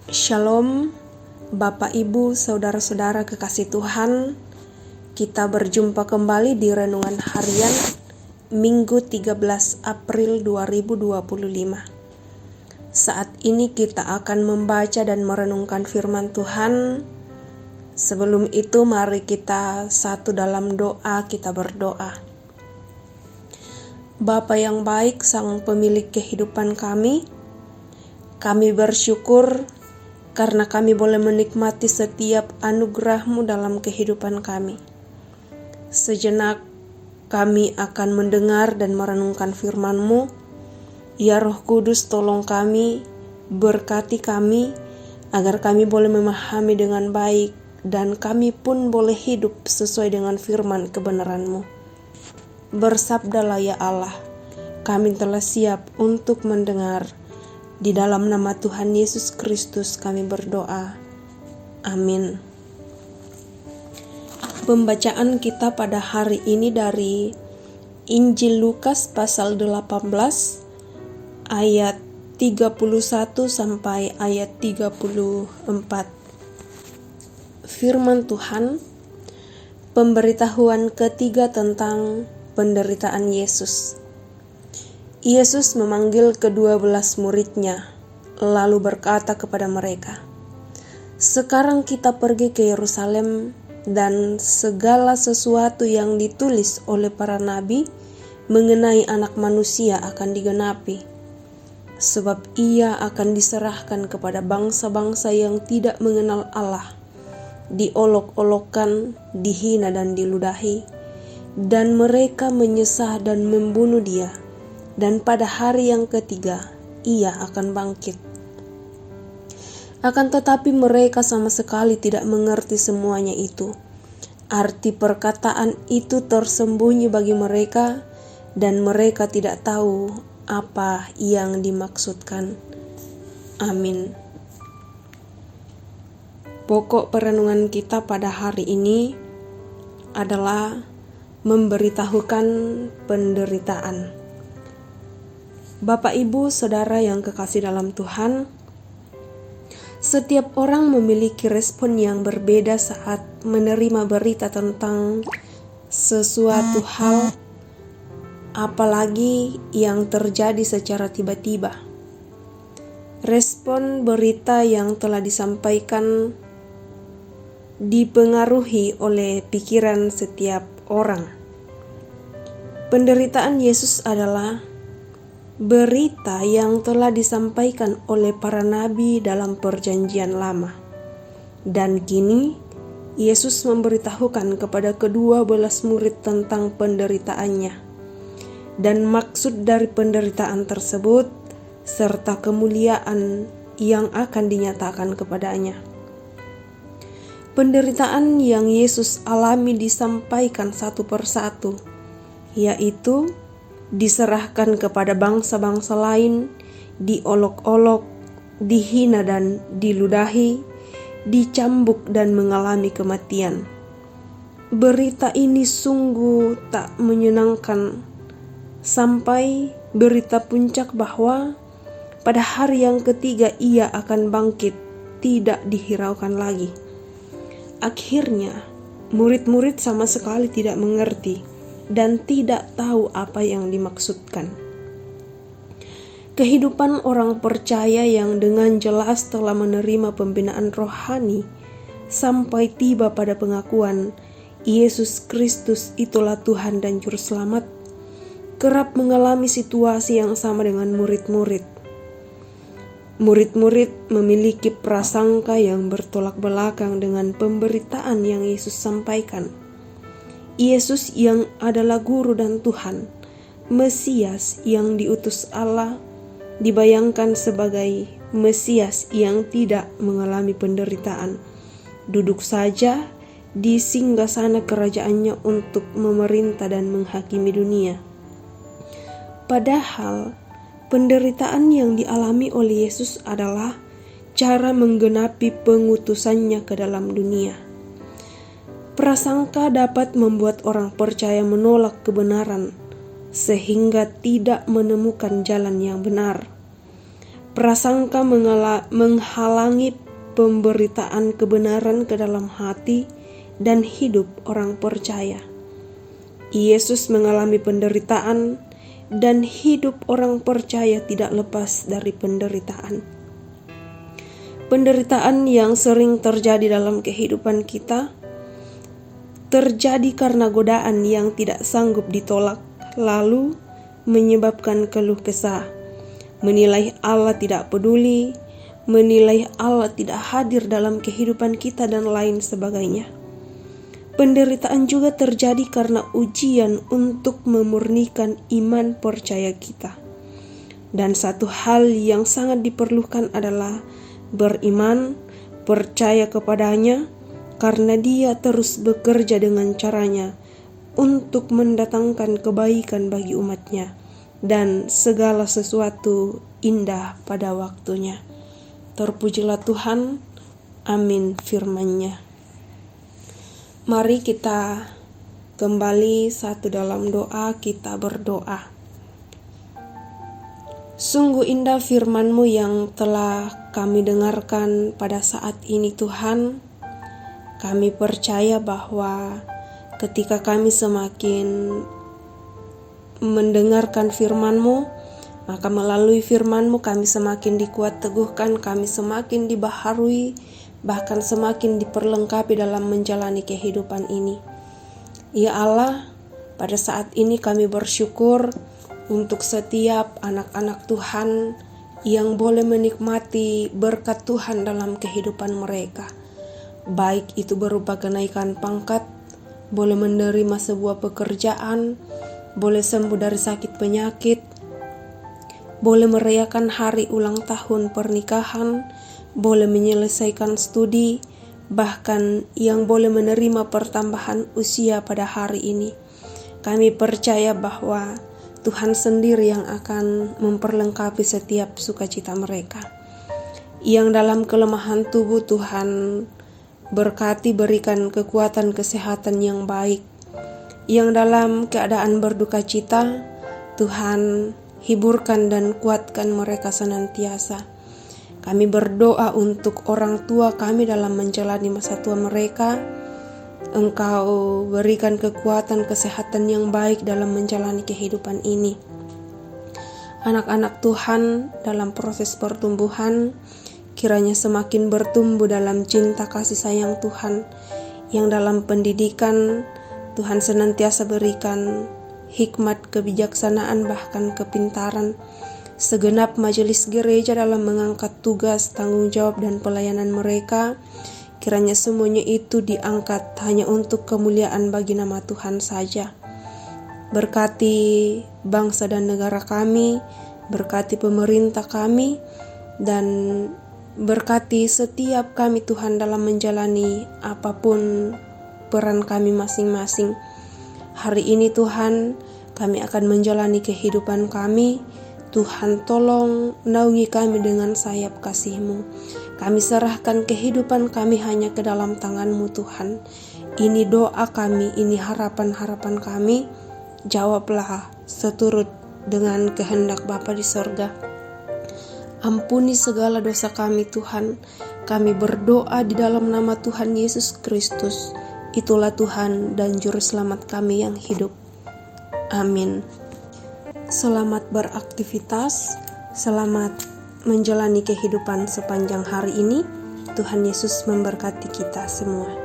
Shalom, Bapak Ibu, Saudara-saudara kekasih Tuhan. Kita berjumpa kembali di Renungan Harian Minggu 13 April 2025. Saat ini kita akan membaca dan merenungkan firman Tuhan. Sebelum itu mari kita satu dalam doa, kita berdoa. Bapa yang baik, Sang Pemilik kehidupan kami bersyukur karena kami boleh menikmati setiap anugerah-Mu dalam kehidupan kami. Sejenak kami akan mendengar dan merenungkan firman-Mu. Ya Roh Kudus, tolong kami, berkati kami, agar kami boleh memahami dengan baik, dan kami pun boleh hidup sesuai dengan firman kebenaran-Mu. Bersabdalah ya Allah, kami telah siap untuk mendengar. Di dalam nama Tuhan Yesus Kristus kami berdoa. Amin. Pembacaan kita pada hari ini dari Injil Lukas pasal 18 ayat 31 sampai ayat 34. Firman Tuhan, pemberitahuan ketiga tentang penderitaan Yesus. Yesus memanggil ke-12 murid-Nya, lalu berkata kepada mereka, "Sekarang kita pergi ke Yerusalem, dan segala sesuatu yang ditulis oleh para nabi mengenai Anak Manusia akan digenapi. Sebab Ia akan diserahkan kepada bangsa-bangsa yang tidak mengenal Allah, diolok-olokkan, dihina dan diludahi, dan mereka menyesah dan membunuh Dia. Dan pada hari yang ketiga, Ia akan bangkit." Akan tetapi mereka sama sekali tidak mengerti semuanya itu. Arti perkataan itu tersembunyi bagi mereka, dan mereka tidak tahu apa yang dimaksudkan. Amin. Pokok perenungan kita pada hari ini adalah memberitahukan penderitaan. Bapak, Ibu, Saudara yang kekasih dalam Tuhan, setiap orang memiliki respon yang berbeda saat menerima berita tentang sesuatu hal, apalagi yang terjadi secara tiba-tiba. Respon berita yang telah disampaikan dipengaruhi oleh pikiran setiap orang. Penderitaan Yesus adalah berita yang telah disampaikan oleh para nabi dalam Perjanjian Lama. Dan kini Yesus memberitahukan kepada ke-12 murid tentang penderitaannya dan maksud dari penderitaan tersebut serta kemuliaan yang akan dinyatakan kepadanya. Penderitaan yang Yesus alami disampaikan satu persatu, yaitu diserahkan kepada bangsa-bangsa lain, diolok-olok, dihina dan diludahi, dicambuk dan mengalami kematian. Berita ini sungguh tak menyenangkan, sampai berita puncak bahwa pada hari yang ketiga Ia akan bangkit tidak dihiraukan lagi. Akhirnya, murid-murid sama sekali tidak mengerti dan tidak tahu apa yang dimaksudkan. Kehidupan orang percaya yang dengan jelas telah menerima pembinaan rohani sampai tiba pada pengakuan Yesus Kristus itulah Tuhan dan Juru Selamat, kerap mengalami situasi yang sama dengan murid-murid. Murid-murid memiliki prasangka yang bertolak belakang dengan pemberitaan yang Yesus sampaikan. Yesus yang adalah Guru dan Tuhan, Mesias yang diutus Allah, dibayangkan sebagai Mesias yang tidak mengalami penderitaan, duduk saja di singgasana kerajaannya untuk memerintah dan menghakimi dunia. Padahal penderitaan yang dialami oleh Yesus adalah cara menggenapi pengutusannya ke dalam dunia. Prasangka dapat membuat orang percaya menolak kebenaran, sehingga tidak menemukan jalan yang benar. Prasangka menghalangi pemberitaan kebenaran ke dalam hati dan hidup orang percaya. Yesus mengalami penderitaan dan hidup orang percaya tidak lepas dari penderitaan. Penderitaan yang sering terjadi dalam kehidupan kita terjadi karena godaan yang tidak sanggup ditolak, lalu menyebabkan keluh kesah, menilai Allah tidak peduli, menilai Allah tidak hadir dalam kehidupan kita, dan lain sebagainya. Penderitaan juga terjadi karena ujian untuk memurnikan iman percaya kita. Dan satu hal yang sangat diperlukan adalah beriman, percaya kepadanya, karena Dia terus bekerja dengan caranya untuk mendatangkan kebaikan bagi umatnya, dan segala sesuatu indah pada waktunya. Terpujilah Tuhan. Amin firman-Nya. Mari kita kembali satu dalam doa, kita berdoa. Sungguh indah firman-Mu yang telah kami dengarkan pada saat ini Tuhan. Kami percaya bahwa ketika kami semakin mendengarkan firman-Mu, maka melalui firman-Mu kami semakin dikuat teguhkan, kami semakin dibaharui, bahkan semakin diperlengkapi dalam menjalani kehidupan ini. Ya Allah, pada saat ini kami bersyukur untuk setiap anak-anak Tuhan yang boleh menikmati berkat Tuhan dalam kehidupan mereka. Baik itu berupa kenaikan pangkat, boleh menerima sebuah pekerjaan, boleh sembuh dari sakit penyakit, boleh merayakan hari ulang tahun pernikahan, boleh menyelesaikan studi, bahkan yang boleh menerima pertambahan usia pada hari ini. Kami percaya bahwa Tuhan sendiri yang akan memperlengkapi setiap sukacita mereka. Yang dalam kelemahan tubuh Tuhan berkati, berikan kekuatan kesehatan yang baik. Yang dalam keadaan berduka cita, Tuhan hiburkan dan kuatkan mereka senantiasa. Kami berdoa untuk orang tua kami dalam menjalani masa tua mereka. Engkau berikan kekuatan kesehatan yang baik dalam menjalani kehidupan ini. Anak-anak Tuhan dalam proses pertumbuhan, kiranya semakin bertumbuh dalam cinta kasih sayang Tuhan. Yang dalam pendidikan, Tuhan senantiasa berikan hikmat, kebijaksanaan, bahkan kepintaran. Segenap majelis gereja dalam mengangkat tugas, tanggung jawab, dan pelayanan mereka, kiranya semuanya itu diangkat hanya untuk kemuliaan bagi nama Tuhan saja. Berkati bangsa dan negara kami, berkati pemerintah kami, dan berkati setiap kami Tuhan dalam menjalani apapun peran kami masing-masing. Hari ini Tuhan, kami akan menjalani kehidupan kami. Tuhan tolong naungi kami dengan sayap kasih-Mu. Kami serahkan kehidupan kami hanya ke dalam tangan-Mu Tuhan. Ini doa kami, ini harapan-harapan kami. Jawablah seturut dengan kehendak Bapa di sorga. Ampuni segala dosa kami Tuhan. Kami berdoa di dalam nama Tuhan Yesus Kristus. Itulah Tuhan dan Juru Selamat kami yang hidup. Amin. Selamat beraktivitas, selamat menjalani kehidupan sepanjang hari ini. Tuhan Yesus memberkati kita semua.